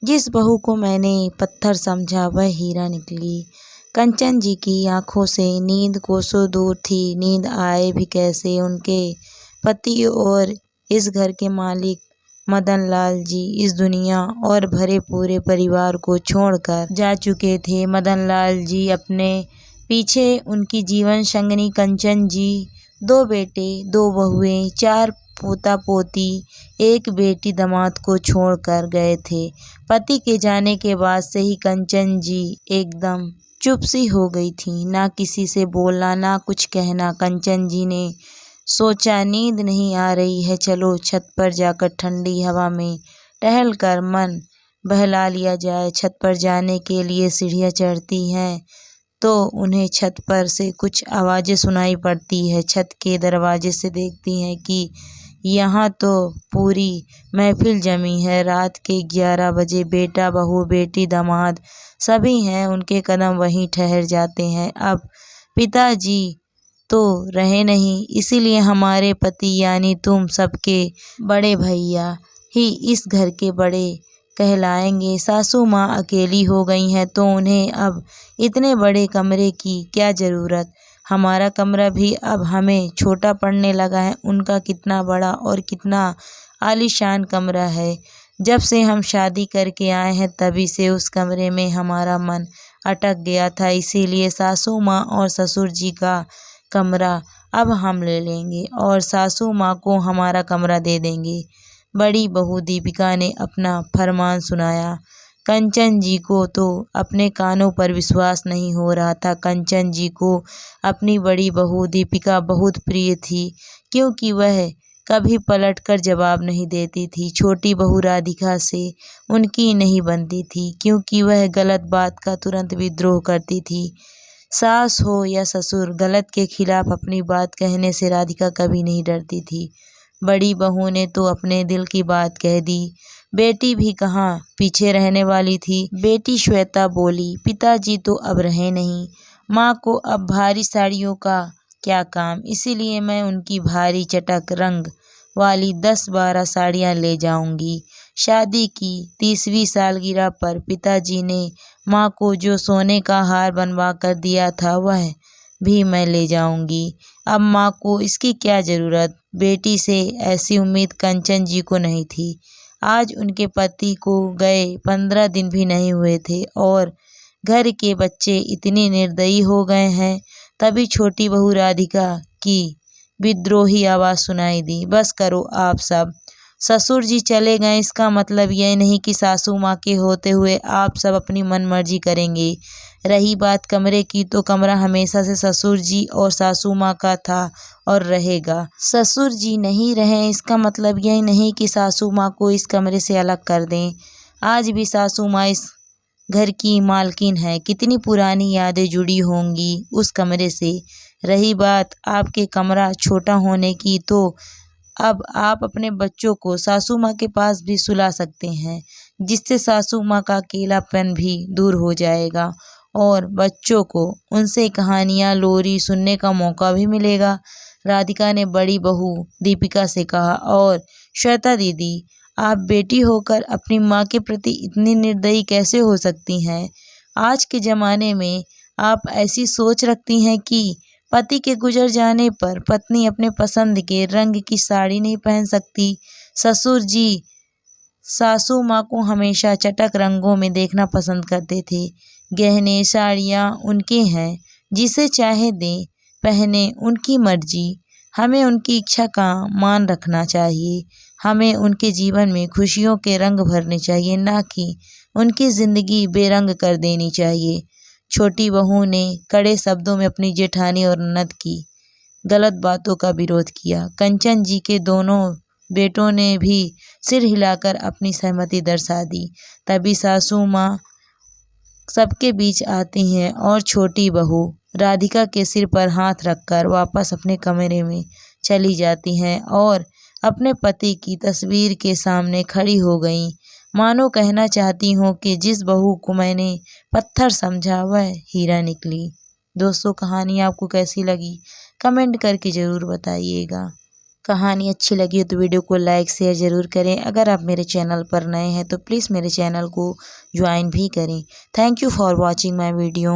जिस बहू को मैंने पत्थर समझा वह हीरा निकली। कंचन जी की आंखों से नींद कोसों दूर थी। नींद आए भी कैसे, उनके पति और इस घर के मालिक मदन लाल जी इस दुनिया और भरे पूरे परिवार को छोड़कर जा चुके थे। मदन लाल जी अपने पीछे उनकी जीवन संगनी कंचन जी, 2 बेटे 2 बहुएं, 4 पोता पोती, 1 बेटी दामाद को छोड़कर गए थे। पति के जाने के बाद से ही कंचन जी एकदम चुप सी हो गई थी, ना किसी से बोलना ना कुछ कहना। कंचन जी ने सोचा नींद नहीं आ रही है, चलो छत पर जाकर ठंडी हवा में टहल कर मन बहला लिया जाए। छत पर जाने के लिए सीढ़ियाँ चढ़ती हैं तो उन्हें छत पर से कुछ आवाज़ें सुनाई पड़ती है। छत के दरवाजे से देखती हैं कि यहाँ तो पूरी महफिल जमी है। रात के 11 बजे बेटा बहू बेटी दामाद सभी हैं, उनके कदम वहीं ठहर जाते हैं। अब पिताजी तो रहे नहीं, इसीलिए हमारे पति यानी तुम सबके बड़े भैया ही इस घर के बड़े कहलाएंगे। सासू माँ अकेली हो गई हैं तो उन्हें अब इतने बड़े कमरे की क्या ज़रूरत। हमारा कमरा भी अब हमें छोटा पड़ने लगा है। उनका कितना बड़ा और कितना आलीशान कमरा है। जब से हम शादी करके आए हैं तभी से उस कमरे में हमारा मन अटक गया था। इसीलिए सासू माँ और ससुर जी का कमरा अब हम ले लेंगे और सासू माँ को हमारा कमरा दे देंगे। बड़ी बहू दीपिका ने अपना फरमान सुनाया। कंचन जी को तो अपने कानों पर विश्वास नहीं हो रहा था। कंचन जी को अपनी बड़ी बहू दीपिका बहुत प्रिय थी, क्योंकि वह कभी पलटकर जवाब नहीं देती थी। छोटी बहू राधिका से उनकी नहीं बनती थी, क्योंकि वह गलत बात का तुरंत विद्रोह करती थी। सास हो या ससुर, गलत के खिलाफ अपनी बात कहने से राधिका कभी नहीं डरती थी। बड़ी बहू ने तो अपने दिल की बात कह दी। बेटी भी कहाँ पीछे रहने वाली थी। बेटी श्वेता बोली, पिताजी तो अब रहे नहीं, माँ को अब भारी साड़ियों का क्या काम, इसीलिए मैं उनकी भारी चटक रंग वाली 10-12 साड़ियाँ ले जाऊंगी। शादी की 30वीं सालगिरह पर पिताजी ने माँ को जो सोने का हार बनवा कर दिया था वह भी मैं ले जाऊंगी। अब माँ को इसकी क्या ज़रूरत। बेटी से ऐसी उम्मीद कंचन जी को नहीं थी। आज उनके पति को गए 15 दिन भी नहीं हुए थे और घर के बच्चे इतने निर्दयी हो गए हैं। तभी छोटी बहू राधिका की विद्रोही आवाज़ सुनाई दी, बस करो आप सब। ससुर जी चले गए, इसका मतलब यह नहीं कि सासू माँ के होते हुए आप सब अपनी मनमर्जी करेंगे। रही बात कमरे की, तो कमरा हमेशा से ससुर जी और सासू माँ का था और रहेगा। ससुर जी नहीं रहे, इसका मतलब यह नहीं कि सासू माँ को इस कमरे से अलग कर दें। आज भी सासू माँ इस घर की मालकिन है। कितनी पुरानी यादें जुड़ी होंगी उस कमरे से। रही बात आपके कमरा छोटा होने की, तो अब आप अपने बच्चों को सासू माँ के पास भी सुला सकते हैं, जिससे सासू माँ का अकेलापन भी दूर हो जाएगा और बच्चों को उनसे कहानियाँ लोरी सुनने का मौका भी मिलेगा। राधिका ने बड़ी बहू दीपिका से कहा, और श्वेता दीदी, आप बेटी होकर अपनी माँ के प्रति इतनी निर्दयी कैसे हो सकती हैं। आज के ज़माने में आप ऐसी सोच रखती हैं कि पति के गुजर जाने पर पत्नी अपने पसंद के रंग की साड़ी नहीं पहन सकती। ससुर जी सासू माँ को हमेशा चटक रंगों में देखना पसंद करते थे। गहने साड़ियाँ उनके हैं, जिसे चाहे दें पहने, उनकी मर्जी। हमें उनकी इच्छा का मान रखना चाहिए। हमें उनके जीवन में खुशियों के रंग भरने चाहिए, ना कि उनकी ज़िंदगी बेरंग कर देनी चाहिए। छोटी बहू ने कड़े शब्दों में अपनी जेठानी और ननद की गलत बातों का विरोध किया। कंचन जी के दोनों बेटों ने भी सिर हिलाकर अपनी सहमति दर्शा दी। तभी सासू माँ सबके बीच आती हैं और छोटी बहू राधिका के सिर पर हाथ रखकर वापस अपने कमरे में चली जाती हैं और अपने पति की तस्वीर के सामने खड़ी हो गईं, मानो कहना चाहती हूँ कि जिस बहू को मैंने पत्थर समझा वह हीरा निकली। दोस्तों, कहानी आपको कैसी लगी कमेंट करके ज़रूर बताइएगा। कहानी अच्छी लगी हो तो वीडियो को लाइक शेयर ज़रूर करें। अगर आप मेरे चैनल पर नए हैं तो प्लीज़ मेरे चैनल को ज्वाइन भी करें। Thank you for watching my video.